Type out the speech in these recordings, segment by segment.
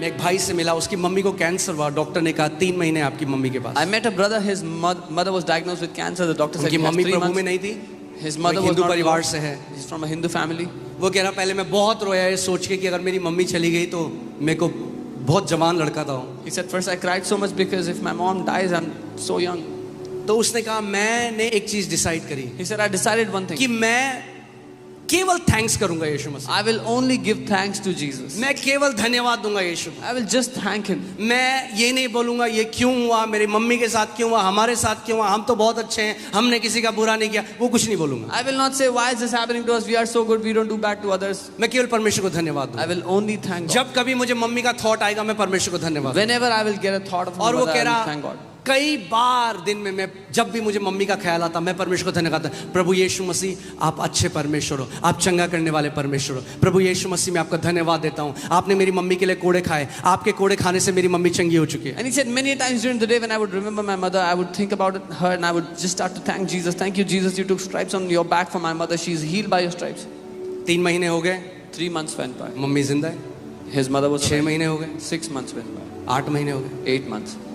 मैं एक भाई से मिला, उसकी मम्मी को कैंसर हुआ, डॉक्टर ने कहा 3 महीने आपकी मम्मी के पास। I met a brother, his mother was diagnosed with cancer. The doctor said उनकी he has मम्मी 3 प्रभु में months. नहीं थी, His mother was Hindu not परिवार Lord. से है। He's from a Hindu family. वो कह रहा पहले मैं बहुत रोया ये सोच के कि अगर मेरी मम्मी चली गई तो मेरे को बहुत जवान लड़का था। He said, first I cried so much because if my mom dies, I'm so young. तो उसने कहा मैंने एक चीज डिसाइड करी He said, I decided one thing. कि मैं केवल थैंक्स करूंगा यीशु मसीह, I will only give thanks to Jesus. मैं केवल धन्यवाद दूंगा यीशु। I will just thank him. मैं ये नहीं बोलूंगा ये क्यों हुआ, मेरी मम्मी के साथ क्यों हुआ, हमारे साथ क्यों हुआ, हम तो बहुत अच्छे हैं, हमने किसी का बुरा नहीं किया, वो कुछ नहीं बोलूंगा। I will not say, why is this happening to us? We are so good, we don't do bad to others. मैं केवल परमेश्वर को धन्यवाद I दूंगा। will only thank God. जब कभी मुझे मम्मी का थॉट आएगा मैं परमेश्वर को धन्यवाद दूंगा। Whenever I will get a thought of my और वो mother, कह I will रहा thank God. कई बार दिन में मैं जब भी मुझे मम्मी का ख्याल आता मैं परमेश्वर को धन्यवाद करता, प्रभु यीशु मसीह आप अच्छे परमेश्वर हो, आप चंगा करने वाले परमेश्वर हो। प्रभु यीशु मसीह मैं आपका धन्यवाद देता हूँ, आपने मेरी मम्मी के लिए कोड़े खाए, आपके कोड़े खाने से मेरी मम्मी चंगी हो चुकी है। And he said many times during the day when I would remember my mother, I would think about her and I would just start to thank Jesus. Thank you, Jesus, you took stripes on your back for my mother. She's healed by your stripes. 3 महीने हो गए, 3 months went by. Mummy जिंदा है। His mother was 6 alive. महीने हो गए, 6 months went by. 8 महीने हो गए, 8 months.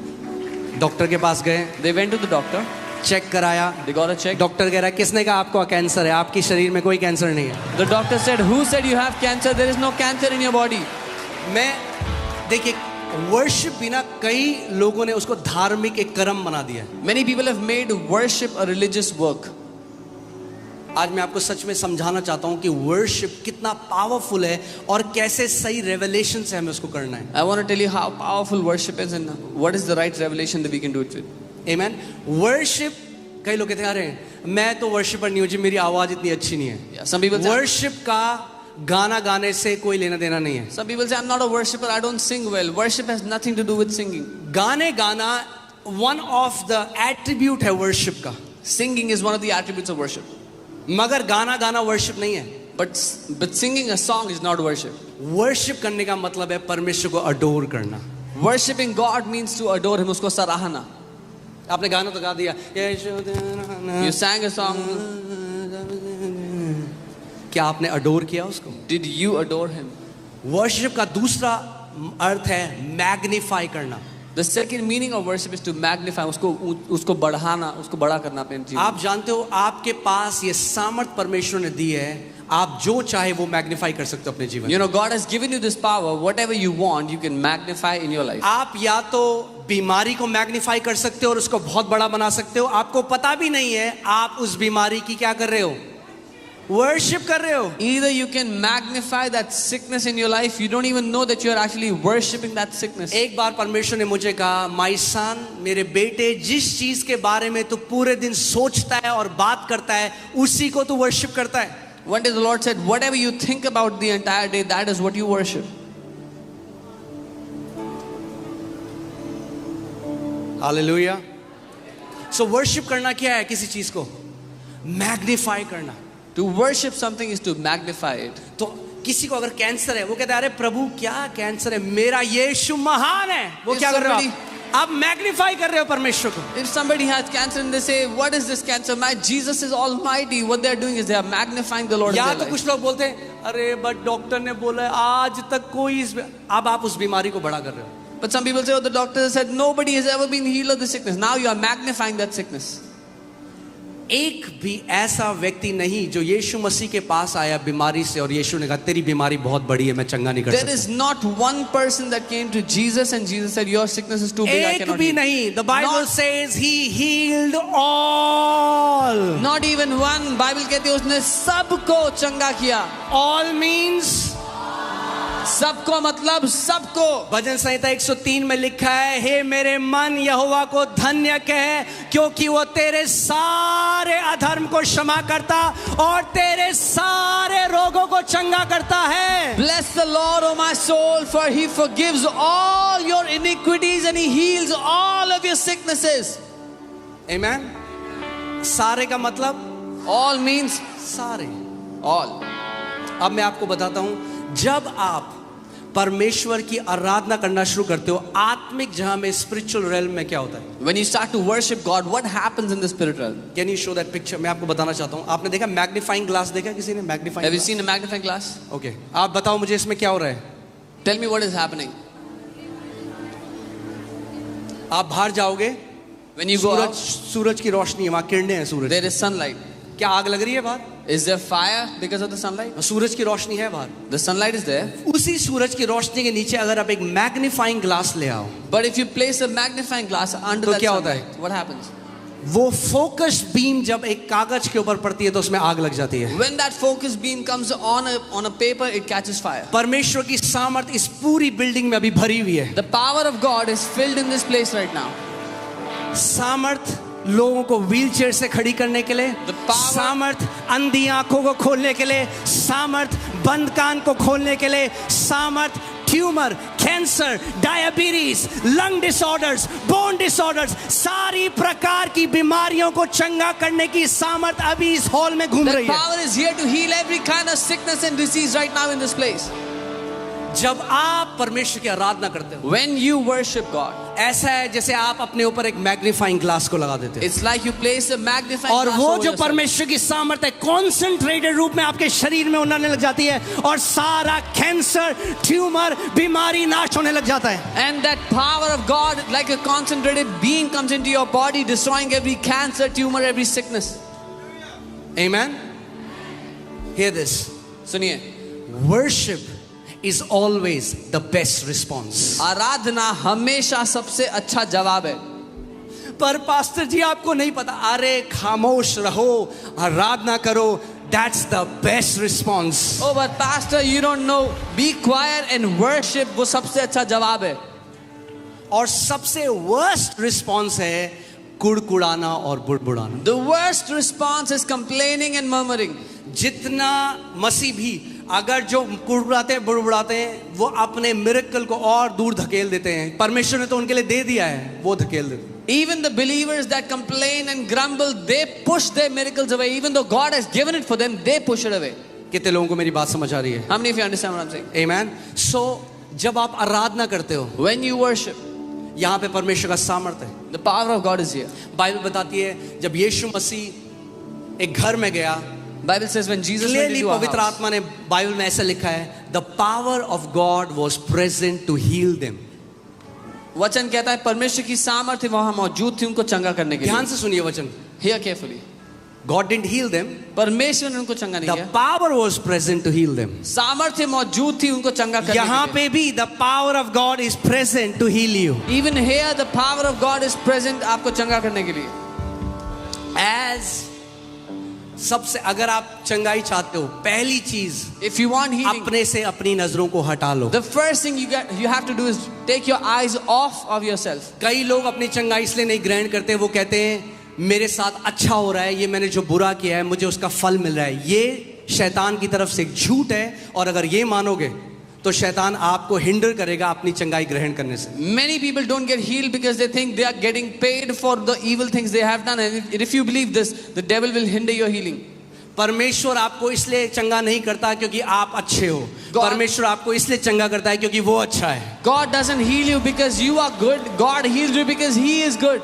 डॉक्टर के पास गए, They went to the doctor. Check कराया, They got a check. Doctor कह रहा है किसने कहा आपको कैंसर है, आपकी शरीर में कोई कैंसर नहीं है। The doctor said, who said you have cancer? There is no cancer in your body. मैं देखिए वर्शिप भी ना कई लोगों ने उसको धार्मिक एक कर्म बना दिया है। Many people have made worship a religious work. आज मैं आपको सच में समझाना चाहता हूं कि वर्शिप कितना पावरफुल है और कैसे सही रेवलेशन से हमें उसको करना है। I want to tell you how powerful worship is and what is the right revelation that we can do it with. Amen. Worship कई लोग कहते हैं अरे मैं तो वर्शिपर नहीं हूं जी, मेरी आवाज इतनी अच्छी नहीं है। Yeah, some people say, worship का गाना गाने से कोई लेना देना नहीं है। some people say I'm not a worshipper, I don't sing well. Worship has nothing to do with singing. गाने गाना वन ऑफ द एट्रीब्यूट है वर्शिप का, Singing is one of the attributes of worship. मगर गाना गाना worship नहीं है। But singing a song is not worship. Worship करने का मतलब है परमेश्वर को अडोर करना। Worshipping God means to adore him, उसको सराहना. आपने गाना तो गा दिया, You sang a song. क्या आपने अडोर किया उसको? Did you adore him? Worship का दूसरा अर्थ है मैग्नीफाई करना। The second meaning of worship is to magnify, उसको बढ़ाना, उसको बड़ा करना अपने जीवन. आप जानते हो आपके पास ये सामर्थ परमेश्वर ने दी है, आप जो चाहे वो मैग्नीफाई कर सकते हो अपने जीवन। You know, God has given you this power. Whatever you want, you can magnify in your life. आप या तो बीमारी को मैग्नीफाई कर सकते हो और उसको बहुत बड़ा बना सकते हो, आपको पता भी नहीं है आप उस बीमारी की क्या कर रहे हो, वर्शिप कर रहे हो। Either you can magnify that sickness in your life, you don't even know that you are actually worshipping that sickness. एक बार परमेश्वर ने मुझे कहा, माय सन, मेरे बेटे, जिस चीज के बारे में तू पूरे दिन सोचता है और बात करता है उसी को तू वर्शिप करता है। One day the Lord said, whatever you think about the entire day, that is what you worship. Hallelujah. So worship करना क्या है, किसी चीज को मैग्नीफाई करना। To worship something is to magnify it. तो किसी को अगर कैंसर है वो कहता है अरे प्रभु क्या कैंसर है, मेरा यीशु महान है। वो If क्या कर रहे हो somebody- आप मैग्नीफाई कर रहे हो परमेश्वर को। If somebody has cancer and they say, what is this cancer? My Jesus is almighty. What they are doing is they are magnifying the Lord in या their तो life. कुछ लोग बोलते हैं अरे बट डॉक्टर ने बोला है, आज तक कोई अब आप उस बीमारी को बड़ा कर रहे हो। But some people say, oh, the doctor has said nobody has ever been healed of the sickness. Now you are magnifying that sickness. एक भी ऐसा व्यक्ति नहीं जो यीशु मसीह के पास आया बीमारी से और यीशु ने कहा तेरी बीमारी बहुत बड़ी है, मैं चंगा नहीं कर There सकता। is not one person that came to Jesus and Jesus said, your sickness is too big, I एक cannot भी heal. नहीं। The Bible Not- says he healed all. Not even one. Bible कहती है उसने सबको चंगा किया. All means सबको मतलब सबको. भजन संहिता 103 में लिखा है, हे मेरे मन यहोवा को धन्य कहे क्योंकि वो तेरे सारे अधर्म को क्षमा करता और तेरे सारे रोगों को चंगा करता है। Bless the Lord, O my soul, for he forgives all your iniquities and he heals all of your sicknesses. Amen। सारे का मतलब All means सारे। all. अब मैं आपको बताता हूं, जब आप परमेश्वर की आराधना करना शुरू करते हो आत्मिक जहां में स्पिरिचुअल रेल्म में क्या होता है, When you start to worship God, what happens in the spirit realm? Can you show that picture? मैं आपको बताना चाहता हूं, आपने देखा मैग्नीफाइंग ग्लास, देखा किसी ने Have magnifying? you seen a magnifying glass? Okay, आप बताओ मुझे इसमें क्या हो रहा है? Tell me what is happening. आप बाहर जाओगे, When you go out, सूरज की रोशनी है, वहाँ किरणें हैं सूरज। there is sunlight. क्या आग लग रही है बाहर? Is there fire because of the sunlight? सूरज की रोशनी है बाहर। The sunlight is there. उसी सूरज की रोशनी के नीचे अगर आप एक मैग्नीफाइंग ग्लास ले आओ, But if you place a magnifying glass under तो that क्या होता है? sunlight, what happens? वो फोकस बीम जब एक कागज के ऊपर पड़ती है तो उसमें आग लग जाती है। When that focus beam comes on a paper, it catches fire. परमेश्वर की सामर्थ इस पूरी बिल्डिंग में अभी भरी हुई है। The power of God is filled in this place right now. सामर्थ लोगों को व्हीलचेयर से खड़ी करने के लिए, The power- सामर्थ अंधी आंखों को खोलने के लिए, सामर्थ बंद कान को खोलने के लिए, सामर्थ tumour, cancer, diabetes, lung disorders, bone disorders, सारी प्रकार की बीमारियों को चंगा करने की सामर्थ अभी इस हॉल में घूम That रही है। power is here to heal every kind of sickness and disease right now in this place. जब आप परमेश्वर की आराधना करते हो, When you worship God, ऐसा है जैसे आप अपने ऊपर एक मैग्नीफाइंग ग्लास को लगा देते हो, it's like you place a magnifying और glass वो over जो yourself. परमेश्वर की सामर्थ है कॉन्सेंट्रेटेड रूप में आपके शरीर में उड़ने लग जाती है, और सारा कैंसर, ट्यूमर, बीमारी नाश होने लग जाता है। And that power of God, like a concentrated beam, comes into your body, destroying every cancer, tumor, every sickness. Amen. Hear this. सुनिए, Worship is always the best response. आराधना हमेशा सबसे अच्छा जवाब है। पर पास्टर जी आपको नहीं पता, अरे खामोश रहो, आराधना करो, that's the best response. Oh, but pastor, you don't know. Be quiet and worship. वो सबसे अच्छा जवाब है। और सबसे worst response है कुड़कुड़ाना और बुड़बुड़ाना। The worst response is complaining and murmuring. जितना मसीह भी अगर जो कुड़कुड़ाते बुड़बुड़ाते हैं, वो अपने मिरेकल को और दूर धकेल देते हैं। परमेश्वर ने तो उनके लिए दे दिया है, वो धकेल देते हैं। Even the believers that complain and grumble, they push their miracles away. Even though God has given it for them, they push it away. कितने लोगों को मेरी बात समझ आ रही है? How many of you understand what I'm saying? Amen. So जब आप आराधना करते हो, When you worship, यहाँ पे परमेश्वर का सामर्थ्य है। the power of God is here. Bible बताती है जब यीशु मसीह एक घर में गया, Bible says when Jesus went clearly into a पवित्र house, आत्मा ने बाइबल में ऐसा लिखा है, the power of God was present to heal them. वचन कहता है परमेश्वर की सामर्थ्य वहां मौजूद थी उनको चंगा करने के ध्यान लिए। से सुनिए वचन। Hear carefully. God didn't heal them, परमेश्वर ने उनको चंगा नहीं द किया, power was present to heal them. सामर्थ्य मौजूद थी उनको चंगा करने यहाँ के लिए। पे भी the power of God is present to heal you. Even here the power of God is present आपको चंगा करने के लिए। एज सबसे अगर आप चंगाई चाहते हो, पहली चीज If you want healing, अपने से अपनी नजरों को हटा लो। the first thing you have to do is take your eyes off of yourself. कई लोग अपनी चंगाई इसलिए नहीं ग्रहण करते, वो कहते हैं मेरे साथ अच्छा हो रहा है, ये मैंने जो बुरा किया है मुझे उसका फल मिल रहा है। ये शैतान की तरफ से एक झूठ है, और अगर ये मानोगे तो शैतान आपको हिंडर करेगा अपनी चंगाई ग्रहण करने से। Many people don't get healed because they think they are getting paid for the evil things they have done, and if you believe this, the devil will hinder your healing. परमेश्वर आपको इसलिए चंगा नहीं करता क्योंकि आप अच्छे हो, परमेश्वर आपको इसलिए चंगा करता है क्योंकि वो अच्छा है। God doesn't heal you because you are good. God heals you because He is good.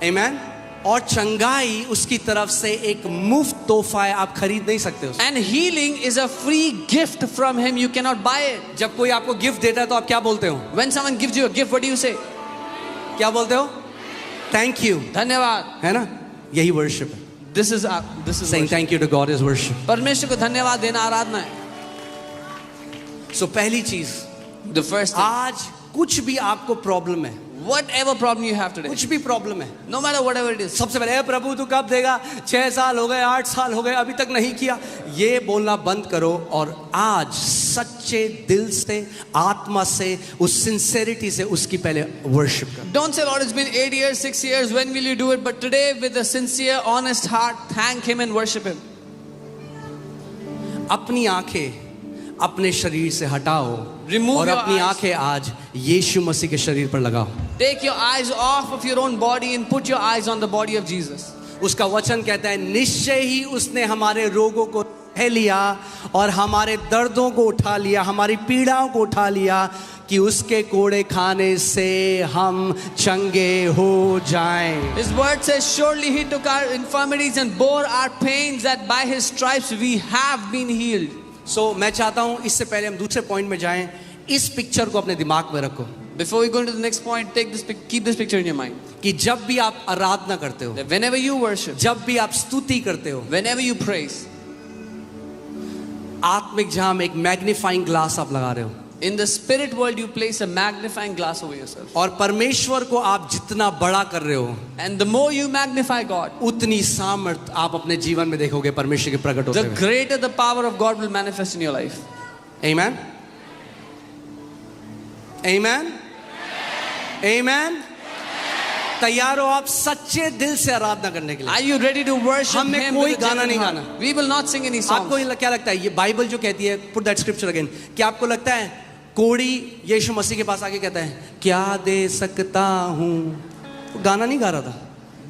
आमेन। और चंगाई उसकी तरफ से एक मुफ्त तोहफा है, आप खरीद नहीं सकते उसे। And healing is a free gift from Him. You cannot buy it. जब कोई आपको गिफ्ट देता है तो आप क्या बोलते हो? When someone gives you a gift, what do you say? क्या बोलते हो? थैंक यू, धन्यवाद. है ना? यही वर्शिप है। This is Saying worship. thank you to God is worship. परमेश्वर को धन्यवाद देना आराधना है. So पहली चीज, The first thing, आज कुछ भी आपको प्रॉब्लम है, whatever problem you have today, कुछ भी प्रॉब्लम है, no matter whatever it is, सबसे पहले प्रभु तू कब देगा? 6 साल हो गए, 8 साल हो गए, अभी तक नहीं किया, ये बोलना बंद करो और आज सच्चे दिल से, आत्मा से, उस सिंसेरिटी से उसकी पहले वर्शिप कर। don't say, Lord, it's been 8 years, 6 years, when will you do it? But today, with a sincere, honest heart, thank Him and worship Him. अपनी आंखें अपने शरीर से हटाओ Remove और your अपनी eyes. आंखें आज यीशु मसीह के शरीर पर लगाओ। Take your eyes off of your own body and put your eyes on the body of Jesus. उसका वचन कहता है निश्चय ही उसने हमारे रोगों को सह लिया और हमारे दर्दों को उठा लिया, हमारी पीड़ाओं को उठा लिया, कि उसके कोड़े खाने से हम चंगे हो जाएं। His word says, surely He took our infirmities and bore our pains, that by His stripes we have been healed. मैं चाहता हूं इससे पहले हम दूसरे पॉइंट में जाएं, इस पिक्चर को अपने दिमाग में रखो। Before we go into the next point, keep this picture in your mind. कि जब भी आप आराधना करते हो, That whenever you worship, जब भी आप स्तुति करते हो, whenever you praise, आत्मिक जहां में एक मैग्नीफाइंग ग्लास आप लगा रहे हो, in the spirit world you place a magnifying glass over yourself. और परमेश्वर को आप जितना बड़ा कर रहे हो, And the more you magnify God, उतनी सामर्थ आप अपने जीवन में देखोगे परमेश्वर के प्रकट होते the हुए। greater the power of God will manifest in your life. Amen. Amen. Amen. तैयार हो आप सच्चे दिल से आराधना करने के लिए? Are you ready to worship हमें Him? कोई with a गाना genuine नहीं heart? गाना। We will not sing any songs. आपको क्या लगता है ये बाइबल जो कहती है, पुट दैट स्क्रिप्चर अगेन, क्या आपको लगता है कोड़ी यीशु मसीह के पास आके कहता है क्या दे सकता हूं? गाना नहीं गा रहा था।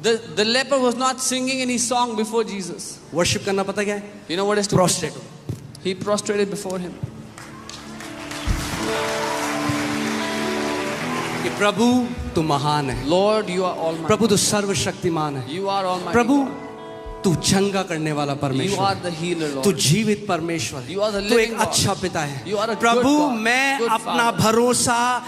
The leper was not singing any song before Jesus. Worship करना पता क्या है? You know what is to Prostrate. He prostrated before Him. कि प्रभु तू महान है, Lord, you are almighty. प्रभु तू सर्वशक्तिमान है, You are almighty. Prabhu God. तू चंगा करने वाला You परमेश्वर are है, the healer, तू Lord. जीवित परमेश्वर है, You are the तू living एक God. अच्छा पिता है। You are a good Prabhu God, मैं good अपना Father. भरोसा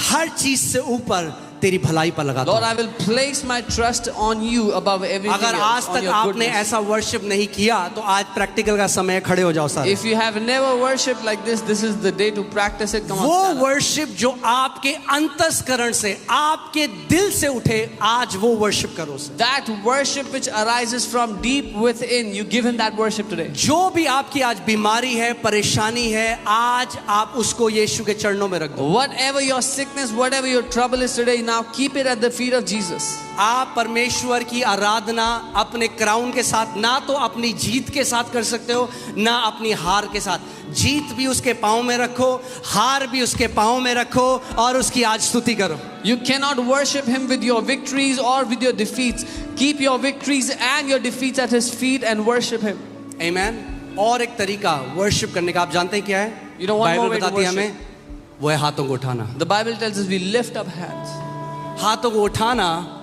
हर चीज से ऊपर तेरी भलाई पर लगाता Lord, हूं। I will place my trust on you above everything अगर आज else, on तक your आपने goodness. ऐसा वर्शिप नहीं किया तो आज प्रैक्टिकल का समय है, खड़े हो जाओ सारे। If you have never worshipped like this, this is the day to practice it. Come on, वो stand up. वर्शिप जो आपके अंतस्करण से, आपके दिल से उठे, आज वो वर्शिप करो उसे। That worship which arises from deep within, you give Him that worship today. जो भी आपकी आज बीमारी है, परेशानी है, आज आप उसको यीशु के चरणों में रख दो। Whatever your sickness, whatever your trouble is today, now keep it at the feet of Jesus. आप परमेश्वर की आराधना अपने क्राउन के साथ, ना तो अपनी जीत के साथ कर सकते हो, ना अपनी हार के साथ। जीत भी उसके पाँव में रखो, हार भी उसके पाँव में रखो और उसकी आज स्तुति करो। You cannot worship Him with your victories or with your defeats. Keep your victories and your defeats at His feet and worship Him. आमेन। और एक तरीका वर्शिप करने का आप जानते हैं क्या है? You know one more Bible way to बताती है worship. हमें, वो है हाथों को उठाना। The Bible tells us we lift up hands. हाथों को उठाना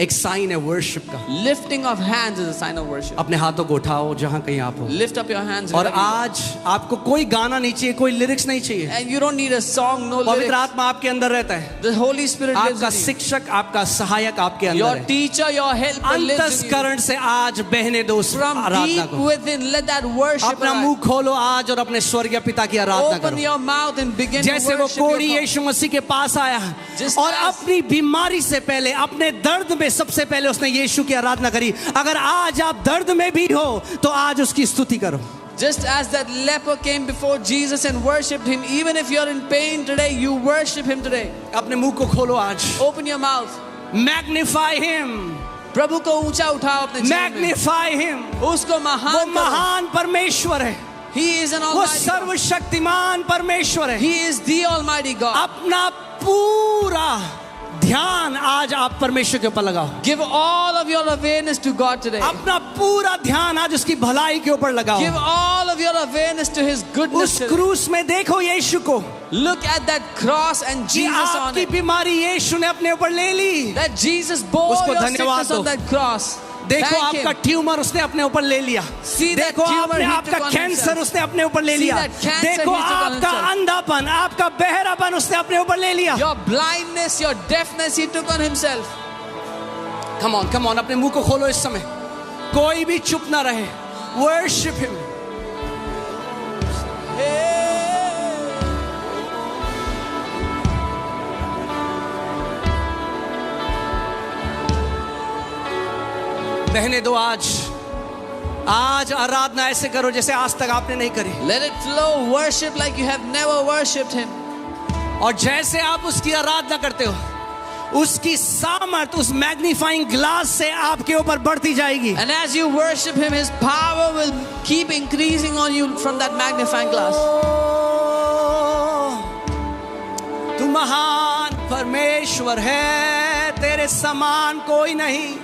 एक साइन है वर्शिप का। Lifting of hands is a sign of worship. अपने हाथों को उठाओ जहां कहीं आप हो। Lift up your hands. और wherever you are. आज आपको कोई गाना नहीं चाहिए, कोई लिरिक्स नहीं चाहिए। And you don't need a song, no पवित्र lyrics. आत्मा आपके अंदर रहता है। The Holy Spirit lives आपका in you. शिक्षक, आपका सहायक आपके अंदर Your है। teacher, your helper lives in you. अंतस्करण से आज बहने दो उस From आराधना deep को। within, let that worship अपना arise. मुंह खोलो आज और अपने स्वर्गीय पिता की आराधना Open करो। your mouth and begin to जैसे वो worship कोढ़ी your God. यीशु मसीह के पास आया Just और as- अपनी बीमारी से पहले, अपने दर्द में सबसे पहले उसने यीशु की आराधना करी। अगर आज आप दर्द में भी हो तो आज उसकी स्तुति करो। Just as that leper came before Jesus and worshipped Him, even if you're in pain today, you worship Him today. अपने मुंह को खोलो आज। Open your mouth. Magnify him, प्रभु को ऊंचा उठाओ अपने जीवन में. Magnify him. उसको वो महान करो. महान परमेश्वर है, He is an वो almighty God. सर्वशक्तिमान परमेश्वर है। He is the almighty God. अपना पूरा ध्यान आज आप परमेश्वर के ऊपर लगाओ। Give all of your awareness to God today. अपना पूरा ध्यान आज उसकी भलाई के ऊपर लगाओ। Give all of your awareness to His goodness उस today. क्रूस में देखो यीशु को, Look at that cross and कि Jesus on आपकी it. बीमारी यीशु ने अपने ऊपर ले ली। That Jesus bore उसको your धन्यवाद sickness on दो। that cross. देखो Thank आपका Him. ट्यूमर उसने अपने ऊपर ले लिया। See that देखो tumor आपने he आपका took on कैंसर himself. उसने अपने ऊपर ले See लिया। that cancer देखो he took on आपका himself. अंधापन, आपका बहरापन उसने अपने ऊपर ले लिया। Your blindness, your deafness, He took on Himself. Come on, अपने मुंह को खोलो इस समय, कोई भी चुप ना रहे। Worship Him. बहने दो आज आराधना ऐसे करो जैसे आज तक आपने नहीं करी। Let it flow. Worship like you have never worshipped Him. और जैसे आप उसकी आराधना करते हो, उसकी सामर्थ उस मैग्नीफाइंग ग्लास से आपके ऊपर बढ़ती जाएगी। And as you worship Him, His power will keep increasing on you from that magnifying glass. तू महान परमेश्वर है, तेरे समान कोई नहीं।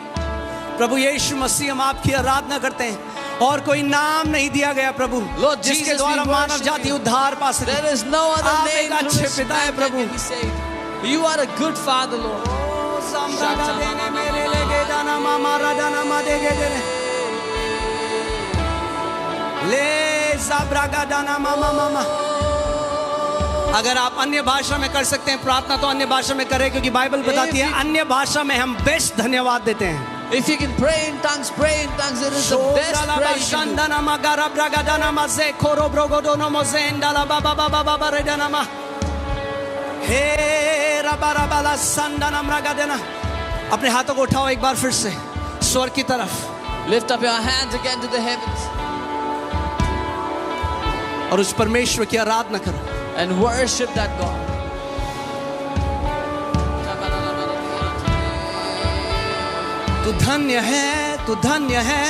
प्रभु यीशु मसीह, हम आपकी आराधना करते हैं और कोई नाम नहीं दिया गया प्रभु Lord जिसके Jesus, द्वारा we मानव worship जाति you. उद्धार पा सके। There is no other आप name एक through अच्छे which पिता है man Prabhu. can be saved. You are a good Father, Lord. समरागा देने मेरे लगे दाना मामा राजाना मा देगे देने ले ज़ब्रागा दाना मामा मामा अगर आप अन्य भाषा में कर सकते हैं प्रार्थना तो अन्य भाषा में करें, क्योंकि बाइबल बताती है अन्य भाषा में हम बेस्ट धन्यवाद देते हैं। If you can pray in tongues, pray in tongues. It is the best praise you can do. अपने हाथों को उठाओ एक बार फिर से स्वर्ग की तरफ। Lift up your hands again to the heavens और उस परमेश्वर की आराधना करो। and worship that God. तू धन्य है, तू धन्य है।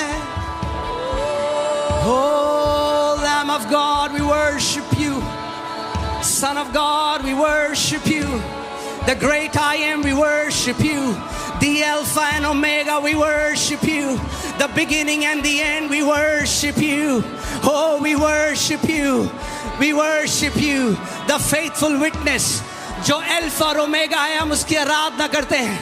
Oh, Lamb of God, we worship you. Son of God, we worship you. The great I am, we worship you. The Alpha and Omega, we worship you. The beginning and the end, we worship you. Oh, we worship you. We worship you. The faithful witness, जो alpha और omega है, हम उसकी आराधना करते हैं।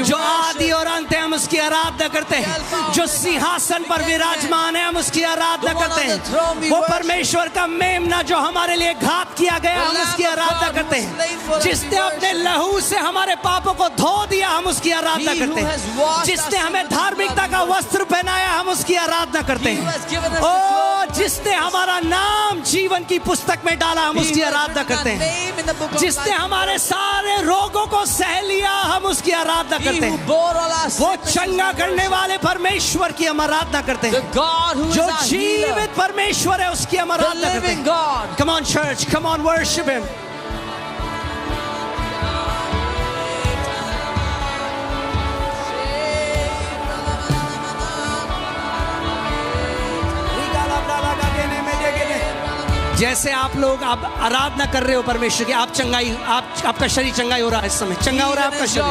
जो आदि और अंत है, हम उसकी आराधना करते हैं। जो सिंहासन पर विराजमान है, हम उसकी आराधना करते हैं। वो परमेश्वर का मेमना जो हमारे लिए घात किया गया, हम उसकी आराधना करते हैं। जिसने अपने लहू से हमारे पापों को धो दिया, हम उसकी आराधना करते हैं। जिसने हमें धार्मिकता का वस्त्र पहनाया, हम उसकी आराधना करते हैं। ओ, जिसने हमारा नाम जीवन की पुस्तक में डाला, हम उसकी आराधना करते हैं। जिसने हमारे सारे रोगों को सह लिया, हम उसकी आराधना करते हैं। वो चंगा करने वाले परमेश्वर की हम आराधना करते हैं। जो जीवित परमेश्वर है, उसकी हम आराधना करते हैं। Come on church, come on worship him. जैसे आप लोग आप आराधना कर रहे हो परमेश्वर की, आप चंगाई, आपका शरीर चंगाई हो रहा है इस समय। चंगा हो रहा है आपका शरीर।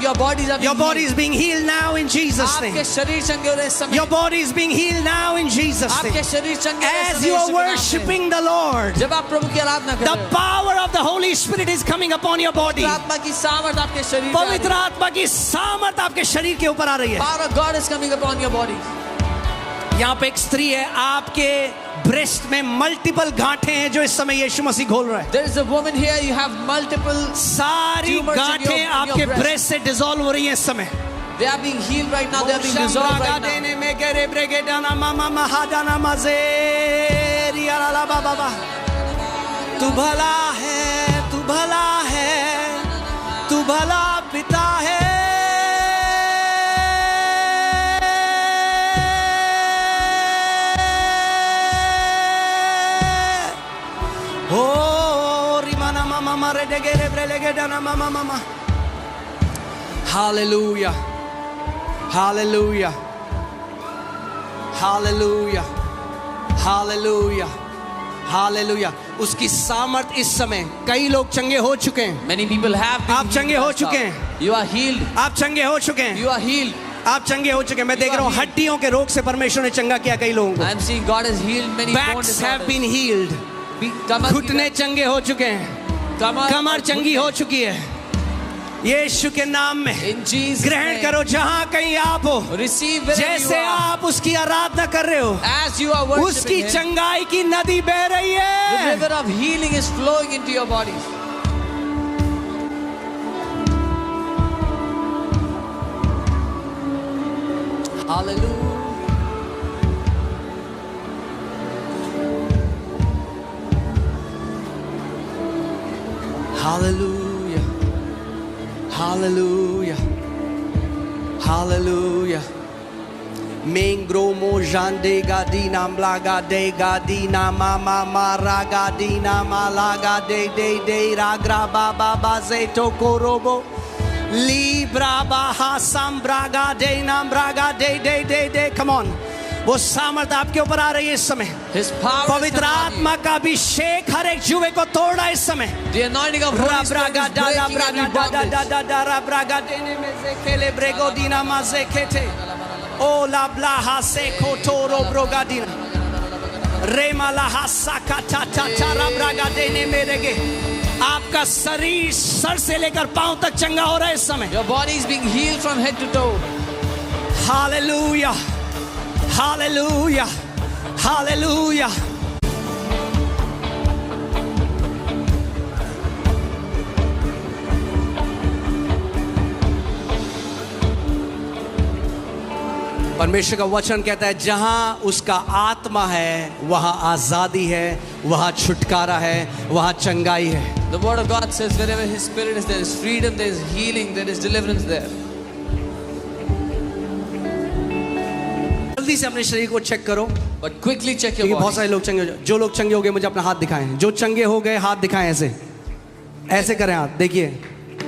Your bodies are Your body is being healed now in Jesus' name. आपके शरीर चंगे हो रहे इस समय। Your body is being healed now in Jesus' name. आपके शरीर चंगे हो रहे इस As समय you are यीशु के नाम से। worshiping the Lord, जब आप प्रभु की आराधना कर the रहे हो, power of the Holy Spirit is coming upon your body. पवित्र आत्मा की सामर्थ आपके शरीर में आ रही पवित्र है। आत्मा की सामर्थ आपके शरीर के ऊपर आ रही है। Power of God is coming upon your body. यहाँ पे एक स्त्री है, आपके ब्रेस्ट में मल्टीपल गांठें हैं जो इस समय यीशु मसीह खोल रहा है। There is a woman here. You have multiple सारी tumors in गांठें your आपके breast. ब्रेस्ट से डिसॉल्व हो रही हैं इस समय। They are being healed right now. They are being dissolved right now. तू भला है, तू भला है, तू भला पिता है। Hallelujah, hallelujah, hallelujah, hallelujah, hallelujah. उसकी सामर्थ इस समय, कई लोग चंगे हो चुके हैं। Many people have been आप चंगे healed हो right now. चुके हैं। You are healed. आप चंगे हो चुके हैं। You are healed. आप चंगे हो चुके हैं। मैं देख रहा हूँ हड्डियों के रोग से परमेश्वर ने चंगा किया कई लोगों I am seeing God has healed many को। bone Backs have disorders. been healed. घुटने चंगे हो चुके हैं। कमर चंगी हो चुकी है। यीशु के नाम में In Jesus' ग्रहण name. करो जहां कहीं आप हो। Receive wherever you जैसे are. आप उसकी आराधना कर रहे हो, As you are worshiping उसकी Him, चंगाई की नदी बह रही the है। river of healing is flowing into your bodies. Hallelujah. Hallelujah. Hallelujah. Hallelujah. Mengromo jande gadina blaga de gadina mama mara gadina malaga de ragra baba bazeto korobo libra baha sambraga de nambraga de come on. वो सामर्थ आपके ऊपर आ रही है इस समय। His power is पवित्र coming on आत्मा का अभिषेक हर एक जुए को तोड़ा इस समय। you. The anointing of Holy Spirit is breaking every bondage. O la blaha se kotoro brogadina रेमा लाहा साकाटा टाटा ब्रागादेने मेरेगे। आपका शरीर सर से लेकर पांव तक चंगा हो रहा है इस समय। Your body is being healed from head to toe. Hallelujah, hallelujah, hallelujah. परमेश्वर का वचन कहता है जहां उसका आत्मा है वहां आजादी है, वहां छुटकारा है, वहां चंगाई है। The word of God says wherever His Spirit is, there is freedom, there is healing, there is deliverance there. जल्दी से अपने शरीर को चेक करो, But quickly check your क्योंकि बहुत body. सारे लोग चंगे हो। जो लोग चंगे हो गए मुझे अपना हाथ दिखाएं। जो चंगे हो गए हाथ दिखाएं, ऐसे ऐसे करें हाथ, देखिए।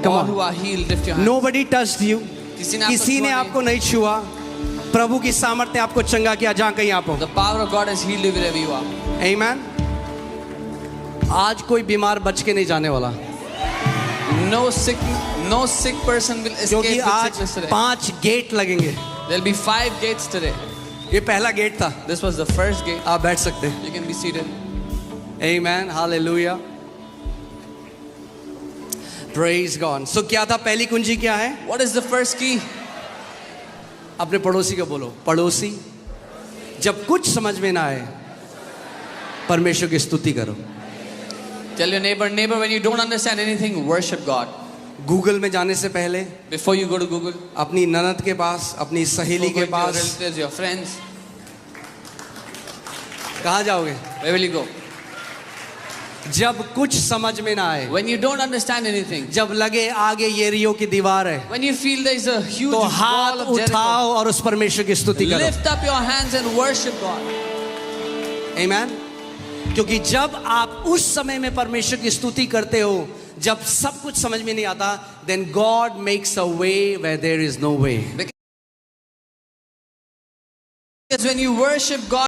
Come All on. who are healed, lift your hands. Nobody touched you. किसी ने आपको नहीं छुआ। प्रभु की सामर्थ ने आपको चंगा किया जहां कहीं आप हो। The power of God has healed you wherever you are. Amen. आज कोई बीमार बच के नहीं जाने वाला, No sick person will escape क्योंकि with आज sickness today. 5 गेट लगेंगे। There'll be 5 gates today. ये पहला गेट था। This was the first gate. आप बैठ सकते हैं। You can be seated. Amen. Hallelujah. Praise God. So क्या था पहली कुंजी क्या है? What is the first key? अपने पड़ोसी को बोलो, पड़ोसी जब कुछ समझ में ना आए परमेश्वर की स्तुति करो। Tell your neighbor, when you don't understand anything, worship God. Google में जाने से पहले Before you go to Google, अपनी ननद के पास, अपनी सहेली के before going to your pass relatives, your friends, कहाँ जाओगे? where will you go? जब कुछ समझ में ना आए, When you don't understand anything, जब लगे आगे येरियो की दीवार है, when you feel there is a huge तो wall हाथ of Jericho, उठाओ और उस परमेश्वर की स्तुति करो। lift up your hands and worship God. Amen. क्योंकि जब आप उस समय में परमेश्वर की स्तुति करते हो, जब सब कुछ समझ में नहीं आता, then God makes a way where there is no way. Because when you worship God,